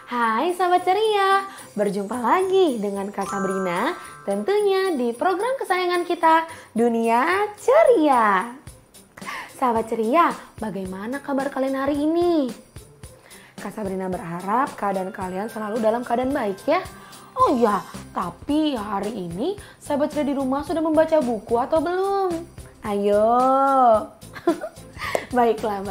Hai sahabat ceria, berjumpa lagi dengan Kak Sabrina tentunya di program kesayangan kita, Dunia Ceria. Sahabat ceria, bagaimana kabar kalian hari ini? Kak Sabrina berharap keadaan kalian selalu dalam keadaan baik ya. Oh iya, tapi hari ini sahabat ceria di rumah sudah membaca buku atau belum? Ayo. Baiklah.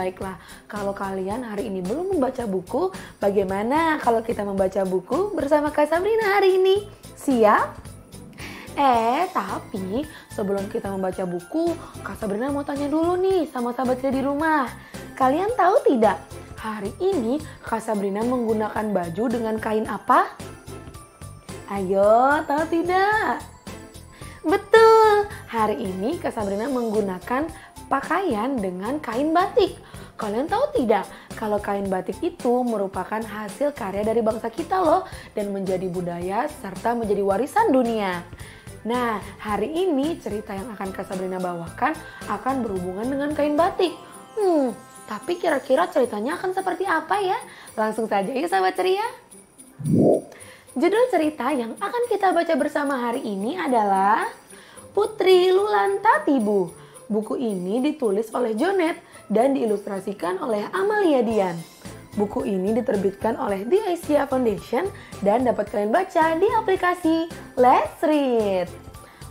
Kalau kalian hari ini belum membaca buku, bagaimana kalau kita membaca buku bersama Kak Sabrina hari ini? Siap? Tapi sebelum kita membaca buku, Kak Sabrina mau tanya dulu nih sama sahabat saya di rumah. Kalian tahu tidak, hari ini Kak Sabrina menggunakan baju dengan kain apa? Ayo, tahu tidak? Betul, hari ini Kak Sabrina menggunakan pakaian dengan kain batik. Kalian tahu tidak, kalau kain batik itu merupakan hasil karya dari bangsa kita loh, dan menjadi budaya serta menjadi warisan dunia. Nah, hari ini cerita yang akan Kak Sabrina bawakan akan berhubungan dengan kain batik. Tapi kira-kira ceritanya akan seperti apa ya? Langsung saja ya sahabat ceria. Judul cerita yang akan kita baca bersama hari ini adalah Putri Lulantatibu. Buku ini ditulis oleh Jonet dan diilustrasikan oleh Amalia Dian. Buku ini diterbitkan oleh The Asia Foundation dan dapat kalian baca di aplikasi Let's Read.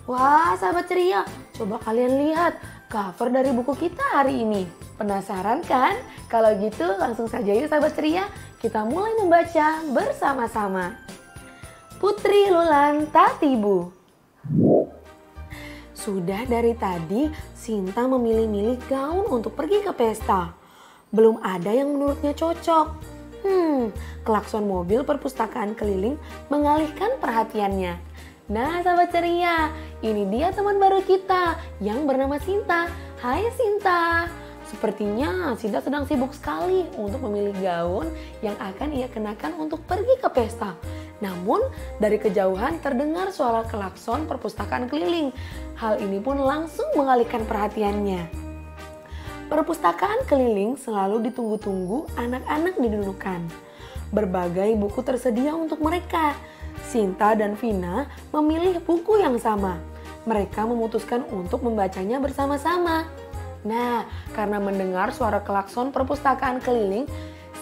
Wah, sahabat ceria, coba kalian lihat cover dari buku kita hari ini. Penasaran kan? Kalau gitu langsung saja yuk sahabat ceria, kita mulai membaca bersama-sama. Putri Lulantatibu. Sudah dari tadi, Sinta memilih-milih gaun untuk pergi ke pesta. Belum ada yang menurutnya cocok. Klakson mobil perpustakaan keliling mengalihkan perhatiannya. Nah, sahabat ceria, ini dia teman baru kita yang bernama Sinta. Hai Sinta. Sepertinya Sinta sedang sibuk sekali untuk memilih gaun yang akan ia kenakan untuk pergi ke pesta. Namun, dari kejauhan terdengar suara klakson perpustakaan keliling. Hal ini pun langsung mengalihkan perhatiannya. Perpustakaan keliling selalu ditunggu-tunggu anak-anak didudukan. Berbagai buku tersedia untuk mereka. Sinta dan Vina memilih buku yang sama. Mereka memutuskan untuk membacanya bersama-sama. Nah, karena mendengar suara klakson perpustakaan keliling,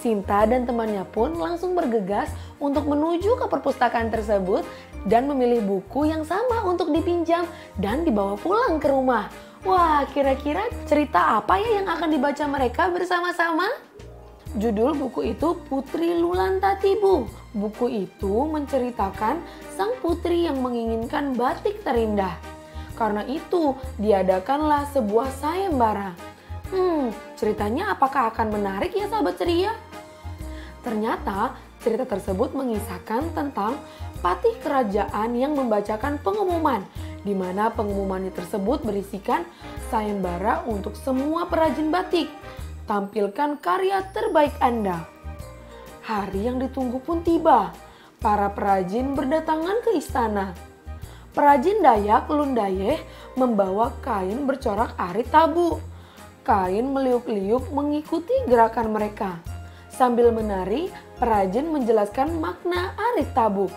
Sinta dan temannya pun langsung bergegas untuk menuju ke perpustakaan tersebut dan memilih buku yang sama untuk dipinjam dan dibawa pulang ke rumah. Wah, kira-kira cerita apa ya yang akan dibaca mereka bersama-sama? Judul buku itu Putri Lulantatibu. Buku itu menceritakan sang putri yang menginginkan batik terindah. Karena itu, diadakanlah sebuah sayembara. Ceritanya apakah akan menarik ya sahabat ceria? Ternyata cerita tersebut mengisahkan tentang patih kerajaan yang membacakan pengumuman, di mana pengumumannya tersebut berisikan sayembara untuk semua perajin batik. Tampilkan karya terbaik Anda. Hari yang ditunggu pun tiba. Para perajin berdatangan ke istana. Perajin Dayak Lundayeh membawa kain bercorak arit tabu. Kain meliuk-liuk mengikuti gerakan mereka. Sambil menari, perajin menjelaskan makna arit tabu.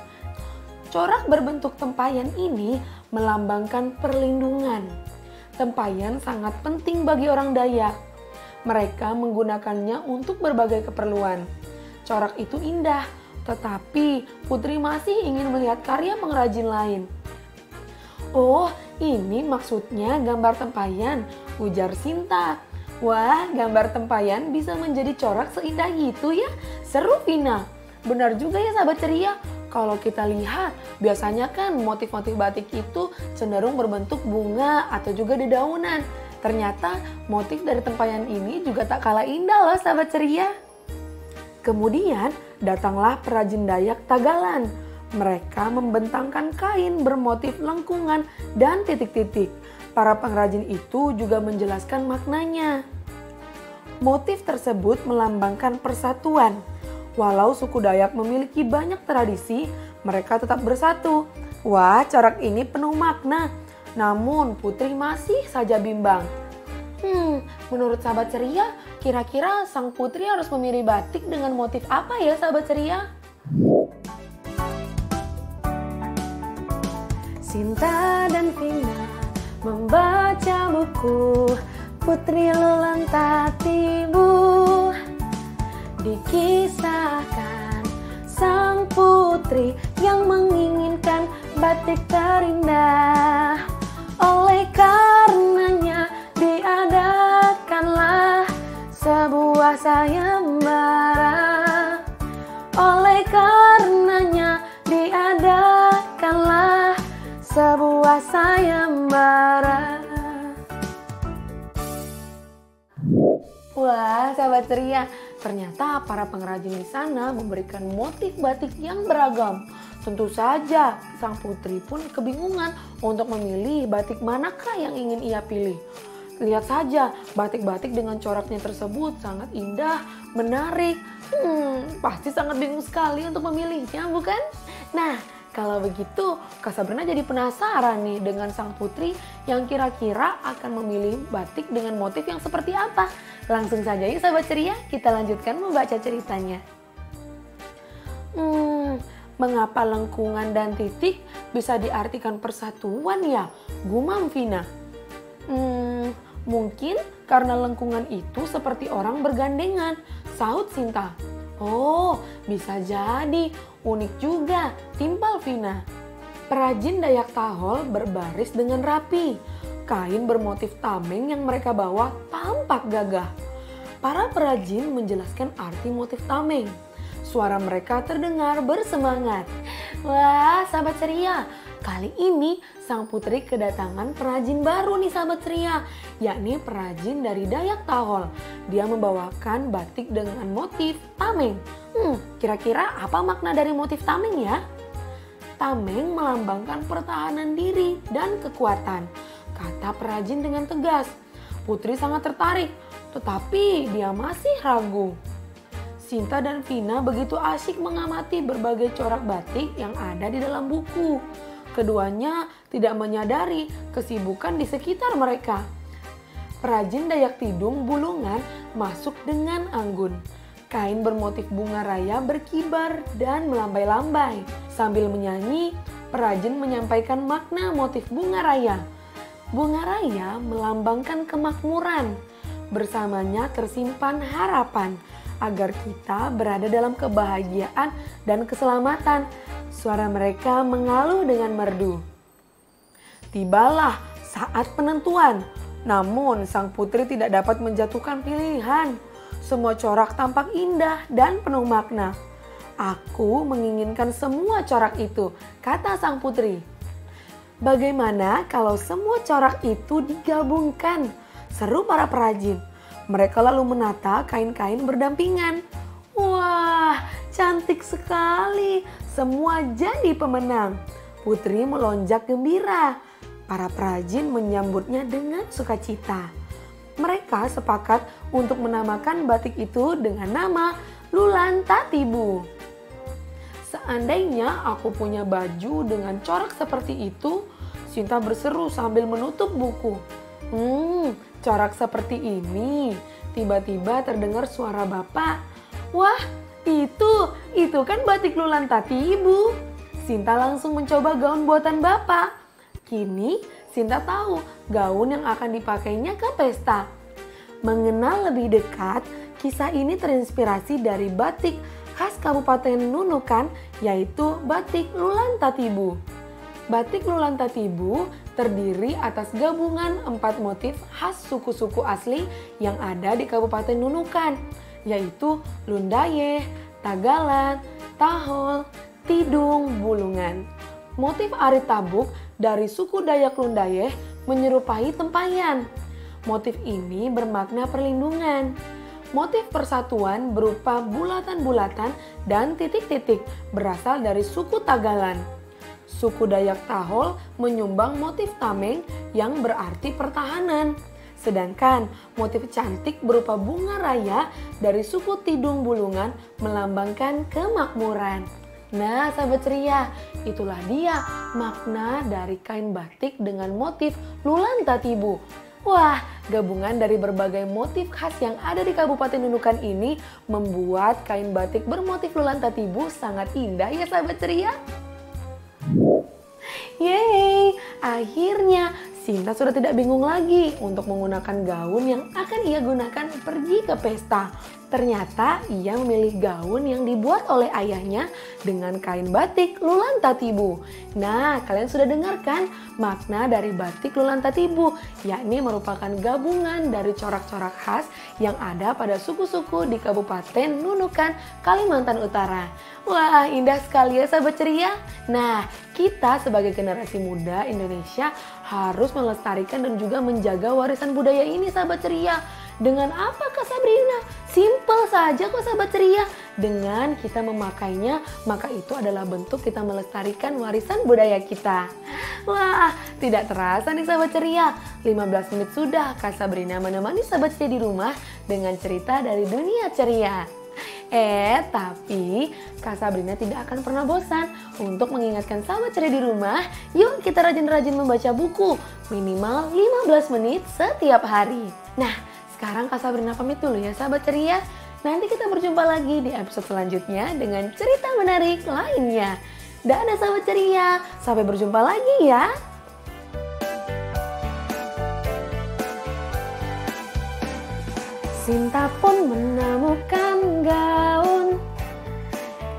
Corak berbentuk tempayan ini melambangkan perlindungan. Tempayan sangat penting bagi orang Dayak. Mereka menggunakannya untuk berbagai keperluan. Corak itu indah, tetapi putri masih ingin melihat karya pengrajin lain. Oh, ini maksudnya gambar tempayan, ujar Sinta. Wah, gambar tempayan bisa menjadi corak seindah gitu ya. Seru Vina. Benar juga ya sahabat ceria. Kalau kita lihat, biasanya kan motif-motif batik itu cenderung berbentuk bunga atau juga dedaunan. Ternyata motif dari tempayan ini juga tak kalah indah loh sahabat ceria. Kemudian datanglah perajin Dayak Tagalan. Mereka membentangkan kain bermotif lengkungan dan titik-titik. Para pengrajin itu juga menjelaskan maknanya. Motif tersebut melambangkan persatuan. Walau suku Dayak memiliki banyak tradisi, mereka tetap bersatu. Wah, corak ini penuh makna. Namun putri masih saja bimbang. Menurut sahabat ceria, kira-kira sang putri harus memilih batik dengan motif apa ya sahabat ceria? Sinta dan Vina membaca buku Putri Lulantatibu. Dikisahkan sang putri yang menginginkan batik terindah. Oleh karenanya diadakanlah sebuah sayembara. Oleh karenanya diadakanlah sebuah sayembara. Wah, sahabat ceria, ternyata para pengrajin di sana memberikan motif batik yang beragam. Tentu saja, sang putri pun kebingungan untuk memilih batik manakah yang ingin ia pilih. Lihat saja, batik-batik dengan coraknya tersebut sangat indah, menarik. Pasti sangat bingung sekali untuk memilihnya, bukan? Nah, kalau begitu, Kak Sabrina jadi penasaran nih dengan sang putri yang kira-kira akan memilih batik dengan motif yang seperti apa. Langsung saja yuk sahabat ceria, kita lanjutkan membaca ceritanya. Mengapa lengkungan dan titik bisa diartikan persatuan ya? Gumam Vina. Mungkin karena lengkungan itu seperti orang bergandengan, sahut Sinta. Oh, bisa jadi. Unik juga, timpal Vina. Perajin Dayak Tahol berbaris dengan rapi. Kain bermotif tameng yang mereka bawa tampak gagah. Para perajin menjelaskan arti motif tameng. Suara mereka terdengar bersemangat. Wah, sahabat ceria, kali ini sang putri kedatangan perajin baru nih sahabat ceria, yakni perajin dari Dayak Tahol. Dia membawakan batik dengan motif tameng. Kira-kira apa makna dari motif tameng ya? Tameng melambangkan pertahanan diri dan kekuatan, kata perajin dengan tegas. Putri sangat tertarik, tetapi dia masih ragu. Sinta dan Vina begitu asyik mengamati berbagai corak batik yang ada di dalam buku. Keduanya tidak menyadari kesibukan di sekitar mereka. Perajin Dayak Tidung Bulungan masuk dengan anggun. Kain bermotif bunga raya berkibar dan melambai-lambai. Sambil menyanyi, perajin menyampaikan makna motif bunga raya. Bunga raya melambangkan kemakmuran. Bersamanya tersimpan harapan agar kita berada dalam kebahagiaan dan keselamatan. Suara mereka mengaluh dengan merdu. Tibalah saat penentuan. Namun sang putri tidak dapat menjatuhkan pilihan. Semua corak tampak indah dan penuh makna. Aku menginginkan semua corak itu, kata sang putri. Bagaimana kalau semua corak itu digabungkan? Seru para perajin. Mereka lalu menata kain-kain berdampingan. Wah, cantik sekali. Semua jadi pemenang. Putri melonjak gembira. Para perajin menyambutnya dengan sukacita. Mereka sepakat untuk menamakan batik itu dengan nama Lulantatibu. Seandainya aku punya baju dengan corak seperti itu, Sinta berseru sambil menutup buku. Corak seperti ini. Tiba-tiba terdengar suara bapak. Wah, itu kan batik Lulantatibu. Sinta langsung mencoba gaun buatan bapak. Kini Sinta tahu gaun yang akan dipakainya ke pesta. Mengenal lebih dekat, kisah ini terinspirasi dari batik khas Kabupaten Nunukan, yaitu batik Lulantatibu. Batik Lulantatibu terdiri atas gabungan 4 motif khas suku-suku asli yang ada di Kabupaten Nunukan, yaitu Lundayeh, Tagalan, Tahol, Tidung, Bulungan. Motif arit tabuk dari suku Dayak Lundayeh menyerupai tempayan. Motif ini bermakna perlindungan. Motif persatuan berupa bulatan-bulatan dan titik-titik berasal dari suku Tagalan. Suku Dayak Tahol menyumbang motif tameng yang berarti pertahanan. Sedangkan motif cantik berupa bunga raya dari suku Tidung Bulungan melambangkan kemakmuran. Nah sahabat ceria, itulah dia makna dari kain batik dengan motif Lulantatibu. Wah, gabungan dari berbagai motif khas yang ada di Kabupaten Nunukan ini membuat kain batik bermotif Lulantatibu sangat indah ya sahabat ceria. Yeay, akhirnya Sinta sudah tidak bingung lagi untuk menggunakan gaun yang akan ia gunakan pergi ke pesta. Ternyata ia memilih gaun yang dibuat oleh ayahnya dengan kain batik Lulantatibu. Nah, kalian sudah dengarkan makna dari batik Lulantatibu, yakni merupakan gabungan dari corak-corak khas yang ada pada suku-suku di Kabupaten Nunukan, Kalimantan Utara. Wah, indah sekali ya sahabat ceria. Nah, kita sebagai generasi muda Indonesia harus melestarikan dan juga menjaga warisan budaya ini sahabat ceria. Dengan apa Kak Sabrina? Simple saja kok sahabat ceria. Dengan kita memakainya, maka itu adalah bentuk kita melestarikan warisan budaya kita. Wah, tidak terasa nih sahabat ceria. 15 menit sudah Kak Sabrina menemani sahabat ceria di rumah dengan cerita dari dunia ceria. Tapi Kak Sabrina tidak akan pernah bosan untuk mengingatkan sahabat ceria di rumah, yuk kita rajin-rajin membaca buku minimal 15 menit setiap hari. Nah, sekarang Kak Sabrina pamit dulu ya sahabat ceria. Nanti kita berjumpa lagi di episode selanjutnya dengan cerita menarik lainnya. Dadah sahabat ceria, sampai berjumpa lagi ya. Sinta pun menemukan gaun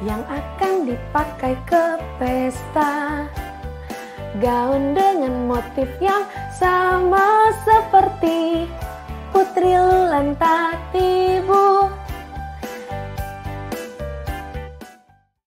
yang akan dipakai ke pesta. Gaun dengan motif yang sama seperti Putri Lulantatibu.